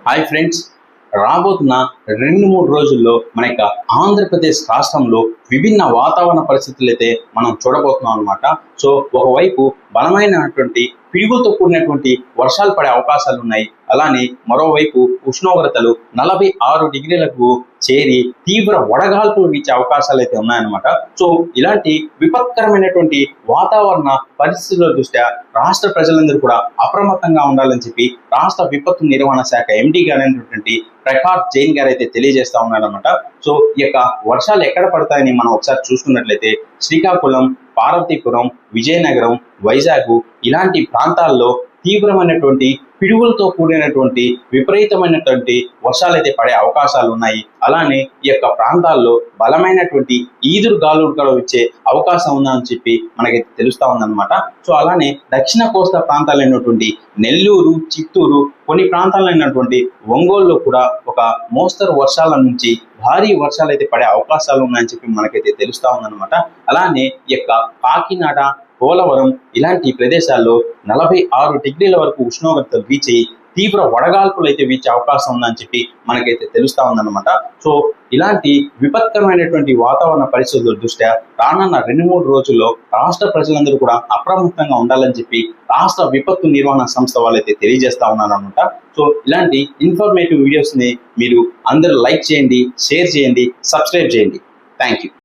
Hi friends, రాబోతున్న 2-3 రోజుల్లో మన యొక్క ఆంధ్రప్రదేశ్ రాష్ట్రంలో విభిన్న వాతావరణ పరిస్థితులు అయితే మనం చూడబోతున్నాం అనమాట. సో ఒకవైపు బలమైనటువంటి పిడుగులతో కూడినటువంటి వర్షాలు పడే అవకాశాలు ఉన్నాయి. అలానే మరోవైపు ఉష్ణోగ్రతలు 46 డిగ్రీలకు చేరి తీవ్ర వడగాల్పులు వీచే అవకాశాలు అయితే ఉన్నాయన్నమాట. సో ఇలాంటి విపత్కరమైనటువంటి వాతావరణ పరిస్థితుల దృష్ట్యా రాష్ట్ర ప్రజలందరూ కూడా అప్రమత్తంగా ఉండాలని చెప్పి రాష్ట్ర విపత్తు నిర్వహణ శాఖ ఎండి గారైనటువంటి ప్రకాష్ జైన్ గారు అయితే తెలియజేస్తా ఉన్నారన్నమాట. సో ఈ యొక్క వర్షాలు ఎక్కడ పడతాయని మనం ఒకసారి చూసుకున్నట్లయితే శ్రీకాకుళం, పార్వతీపురం, విజయనగరం, వైజాగ్ ఇలాంటి ప్రాంతాల్లో తీవ్రమైనటువంటి పిడుగులతో కూడినటువంటి విపరీతమైనటువంటి వర్షాలు అయితే పడే అవకాశాలు ఉన్నాయి. అలానే ఈ యొక్క ప్రాంతాల్లో బలమైనటువంటి ఈదురు గాలులు కూడా వచ్చే అవకాశం ఉందని చెప్పి మనకైతే తెలుస్తా ఉందన్నమాట. సో అలానే దక్షిణ కోస్తా ప్రాంతాలైనటువంటి నెల్లూరు, చిత్తూరు, కొన్ని ప్రాంతాలైనటువంటి ఒంగోలులో కూడా ఒక మోస్తరు వర్షాల నుంచి భారీ వర్షాలు అయితే పడే అవకాశాలు ఉన్నాయని చెప్పి మనకైతే తెలుస్తా ఉందన్నమాట. అలానే ఈ యొక్క కాకినాడ, పోలవరం ఇలాంటి ప్రదేశాల్లో 46 డిగ్రీల వరకు ఉష్ణోగ్రతలు వీచి తీవ్ర వడగాల్పులు అయితే వీచే అవకాశం ఉందని చెప్పి మనకైతే తెలుస్తా ఉందన్నమాట. సో ఇలాంటి విపత్కరమైనటువంటి వాతావరణ పరిస్థితుల దృష్ట్యా రానున్న 2-3 రోజుల్లో రాష్ట్ర ప్రజలందరూ కూడా అప్రమత్తంగా ఉండాలని చెప్పి రాష్ట్ర విపత్తు నిర్వహణ సంస్థ వాళ్ళైతే తెలియజేస్తా ఉన్నారనమాట. సో ఇలాంటి ఇన్ఫర్మేటివ్ వీడియోస్ని మీరు అందరూ లైక్ చేయండి, షేర్ చేయండి, సబ్స్క్రైబ్ చేయండి. Thank you.